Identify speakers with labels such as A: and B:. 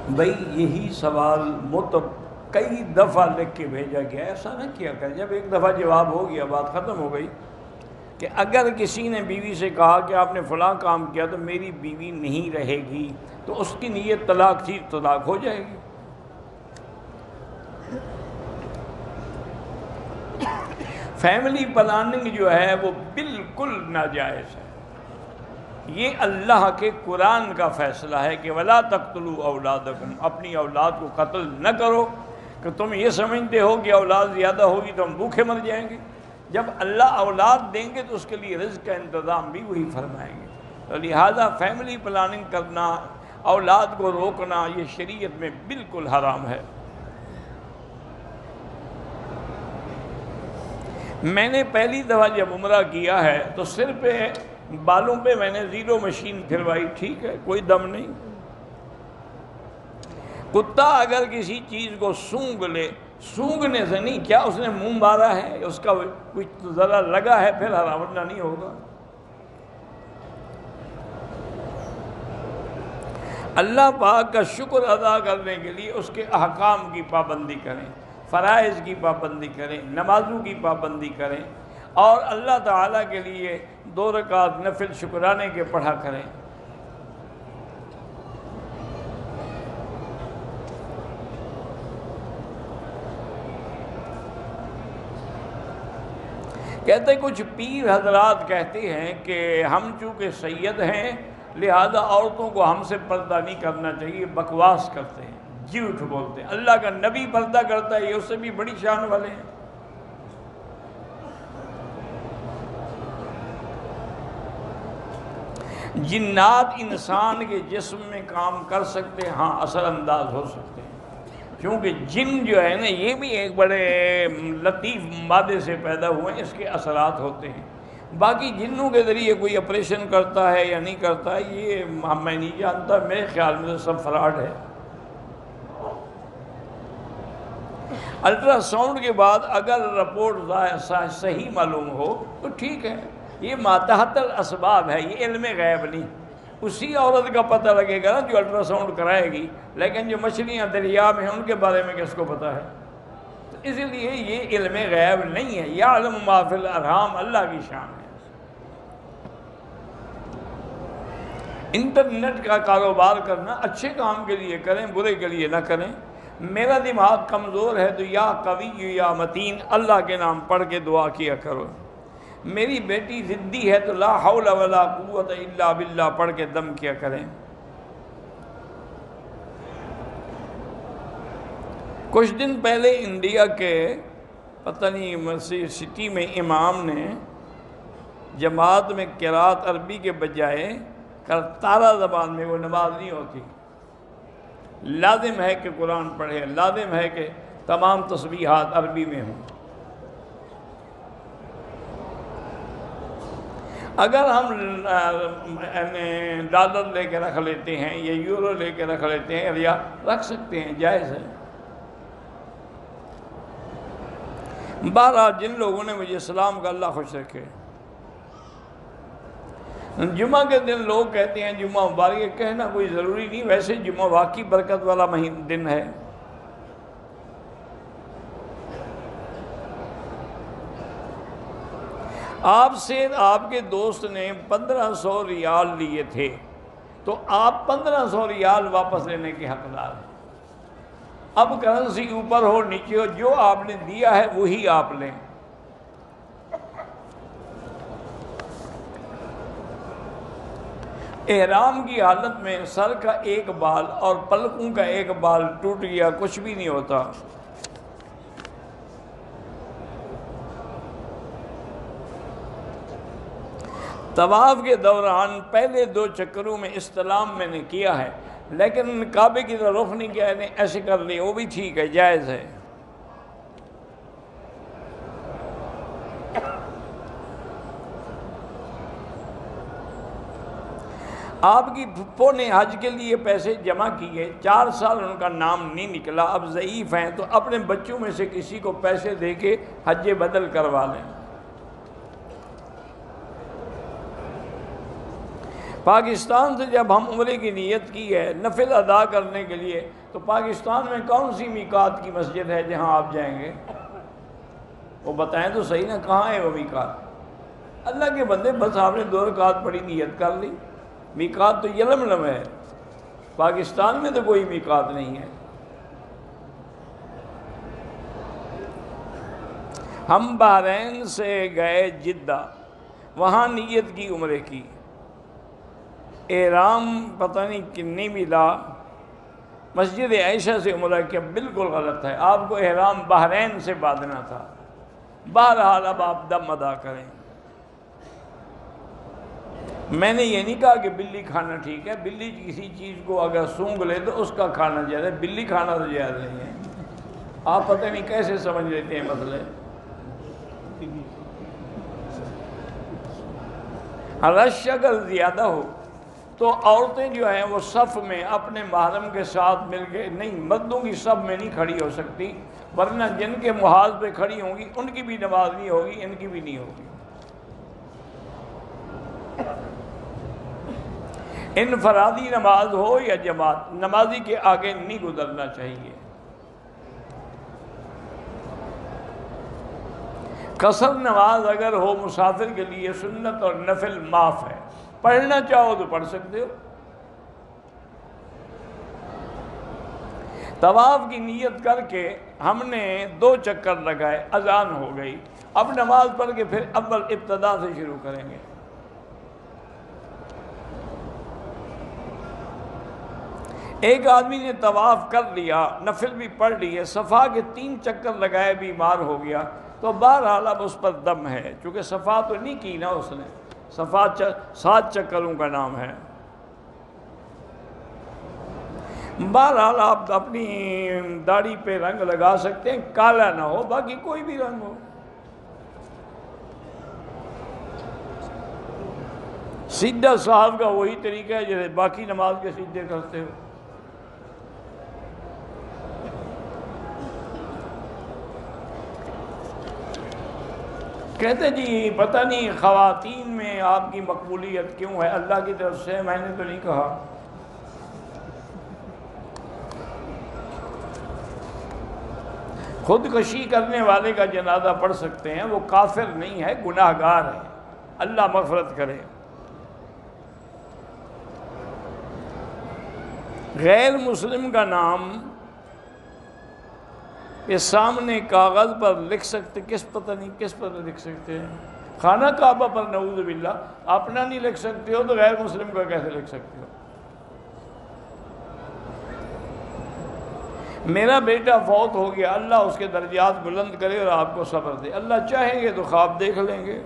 A: بھئی یہی سوال کئی دفعہ لکھ کے بھیجا گیا، ایسا نہ کیا کر، جب ایک دفعہ جواب ہو گیا بات ختم ہو گئی، کہ اگر کسی نے بیوی سے کہا کہ آپ نے فلاں کام کیا تو میری بیوی نہیں رہے گی، تو اس کی نیت طلاق تھی، طلاق ہو جائے گی۔ فیملی پلاننگ جو ہے وہ بالکل ناجائز ہے، یہ اللہ کے قرآن کا فیصلہ ہے کہ وَلَا تَقْتُلُوا أَوْلَادَكُمْ، اپنی اولاد کو قتل نہ کرو، کہ تم یہ سمجھتے ہو کہ اولاد زیادہ ہوگی تو ہم بھوکے مر جائیں گے۔ جب اللہ اولاد دیں گے تو اس کے لیے رزق کا انتظام بھی وہی فرمائیں گے، تو لہٰذا فیملی پلاننگ کرنا، اولاد کو روکنا، یہ شریعت میں بالکل حرام ہے۔ میں نے پہلی دفعہ جب عمرہ کیا ہے تو سر پہ بالوں پہ میں نے زیرو مشین پھروائی، ٹھیک ہے، کوئی دم نہیں۔ کتا اگر کسی چیز کو سونگھ لے، سونگھنے سے نہیں، کیا اس نے منہ مارا ہے، اس کا کچھ ذرا لگا ہے، پھر حرام ورنہ نہیں ہوگا۔ اللہ پاک کا شکر ادا کرنے کے لیے اس کے احکام کی پابندی کریں، فرائض کی پابندی کریں، نمازوں کی پابندی کریں، اور اللہ تعالیٰ کے لیے 2 رکعت نفل شکرانے کے پڑھا کریں۔ کہتے کچھ پیر حضرات کہتے ہیں کہ ہم چونکہ سید ہیں لہذا عورتوں کو ہم سے پردہ نہیں کرنا چاہیے، بکواس کرتے ہیں، جھوٹ بولتے ہیں۔ اللہ کا نبی پردہ کرتا ہے، یہ اس سے بھی بڑی شان والے ہیں۔ جنات انسان کے جسم میں کام کر سکتے ہیں، ہاں اثر انداز ہو سکتے ہیں، کیونکہ جن جو ہے نا یہ بھی ایک بڑے لطیف مادے سے پیدا ہوئے ہیں، اس کے اثرات ہوتے ہیں۔ باقی جنوں کے ذریعے کوئی آپریشن کرتا ہے یا نہیں کرتا ہے یہ میں نہیں جانتا، میرے خیال میں سب فراڈ ہے۔ الٹرا ساؤنڈ کے بعد اگر رپورٹ صحیح معلوم ہو تو ٹھیک ہے، یہ ماتحت الاسباب ہے، یہ علم غیب نہیں۔ اسی عورت کا پتہ لگے گا نا جو الٹرا ساؤنڈ کرائے گی، لیکن جو مچھلیاں دریا میں ہیں ان کے بارے میں کس کو پتہ ہے؟ تو اسی لیے یہ علم غیب نہیں ہے، یعلم ما فی الارحام اللہ کی شان ہے۔ انٹرنیٹ کا کاروبار کرنا اچھے کام کے لیے کریں، برے کے لیے نہ کریں۔ میرا دماغ کمزور ہے تو یا قوی یا متین اللہ کے نام پڑھ کے دعا کیا کرو۔ میری بیٹی ضدی ہے تو لا حول ولا قوت الا باللہ پڑھ کے دم کیا کریں۔ کچھ دن پہلے انڈیا کے پتہ نہیں مسیح سٹی میں امام نے جماعت میں قرات عربی کے بجائے کرتارا زبان میں، وہ نماز نہیں ہوتی، لازم ہے کہ قرآن پڑھے، لازم ہے کہ تمام تسبیحات عربی میں ہوں۔ اگر ہم ڈالر لے کے رکھ لیتے ہیں یا یورو لے کے رکھ لیتے ہیں یا رکھ سکتے ہیں، جائز ہے۔ بہرحال جن لوگوں نے مجھے سلام کا اللہ خوش رکھے۔ جمعہ کے دن لوگ کہتے ہیں جمعہ مبارک، کہنا کوئی ضروری نہیں، ویسے جمعہ واقعی برکت والا دن ہے۔ آپ سے آپ کے دوست نے 1500 ریال لیے تھے تو آپ 1500 ریال واپس لینے کے حقدار ہیں۔ اب کرنسی اوپر ہو نیچے ہو، جو آپ نے دیا ہے وہی آپ لیں۔ احرام کی حالت میں سر کا ایک بال اور پلکوں کا ایک بال ٹوٹ گیا، کچھ بھی نہیں ہوتا۔ طواف کے دوران پہلے 2 چکروں میں استلام میں نے کیا ہے، لیکن کعبے کی طرف رخ نہیں کیا، ایسے کر لی، وہ بھی ٹھیک ہے، جائز ہے۔ آپ کی پھپھو نے حج کے لیے پیسے جمع کیے، 4 سال ان کا نام نہیں نکلا، اب ضعیف ہیں تو اپنے بچوں میں سے کسی کو پیسے دے کے حج بدل کروا لیں۔ پاکستان سے جب ہم عمرے کی نیت کی ہے نفل ادا کرنے کے لیے، تو پاکستان میں کون سی میقات کی مسجد ہے جہاں آپ جائیں گے؟ وہ بتائیں تو صحیح نا، کہاں ہے وہ میقات؟ اللہ کے بندے، بس آپ نے 2 رکعت پڑھی، نیت کر لی، میقات تو یلملم ہے، پاکستان میں تو کوئی میقات نہیں ہے۔ ہم بحرین سے گئے جدہ، وہاں نیت کی عمرے کی، احرام پتہ نہیں کنی ملا، مسجد عائشہ سے عمرہ کیا، بالکل غلط ہے، آپ کو احرام بحرین سے باندھنا تھا۔ بہرحال اب آپ دم ادا کریں۔ میں نے یہ نہیں کہا کہ بلی کھانا ٹھیک ہے، بلی کسی چیز کو اگر سونگھ لے تو اس کا کھانا جائز ہے، بلی کھانا تو جائز نہیں ہے۔ آپ پتہ نہیں کیسے سمجھ لیتے ہیں مسئلے۔ رش اگر زیادہ ہو تو عورتیں جو ہیں وہ صف میں اپنے محرم کے ساتھ مل کے، نہیں مردوں کی صف میں نہیں کھڑی ہو سکتی، ورنہ جن کے محاذ پہ کھڑی ہوں گی ان کی بھی نماز نہیں ہوگی، ان کی بھی نہیں ہوگی۔ انفرادی نماز ہو یا جماعت، نمازی کے آگے نہیں گزرنا چاہیے۔ قصر نماز اگر ہو مسافر کے لیے سنت اور نفل معاف ہے، پڑھنا چاہو تو پڑھ سکتے ہو۔ طواف کی نیت کر کے ہم نے 2 چکر لگائے، اذان ہو گئی، اب نماز پڑھ کے پھر اول ابتدا سے شروع کریں گے۔ ایک آدمی نے طواف کر لیا، نفل بھی پڑھ لیے، صفا کے 3 چکر لگائے، بیمار ہو گیا، تو بہرحال اب اس پر دم ہے، چونکہ صفا تو نہیں کی نا اس نے، صفا 7 چکروں کا نام ہے۔ بہرحال آپ اپنی داڑھی پہ رنگ لگا سکتے ہیں، کالا نہ ہو، باقی کوئی بھی رنگ ہو۔ سیدھا صاحب کا وہی طریقہ ہے جیسے باقی نماز کے سیدھے کرتے ہو۔ کہتے جی پتہ نہیں خواتین میں آپ کی مقبولیت کیوں ہے، اللہ کی طرف سے، میں نے تو نہیں کہا۔ خودکشی کرنے والے کا جنازہ پڑھ سکتے ہیں، وہ کافر نہیں ہے، گناہ گار ہے، اللہ مغفرت کرے۔ غیر مسلم کا نام یہ سامنے کاغذ پر لکھ سکتے، پتہ نہیں کس پر لکھ سکتے ہیں، خانہ کعبہ پر نعوذ باللہ، اپنا نہیں لکھ سکتے ہو تو غیر مسلم کا کیسے لکھ سکتے ہو؟ میرا بیٹا فوت ہو گیا، اللہ اس کے درجات بلند کرے اور آپ کو صبر دے، اللہ چاہیں گے تو خواب دیکھ لیں گے۔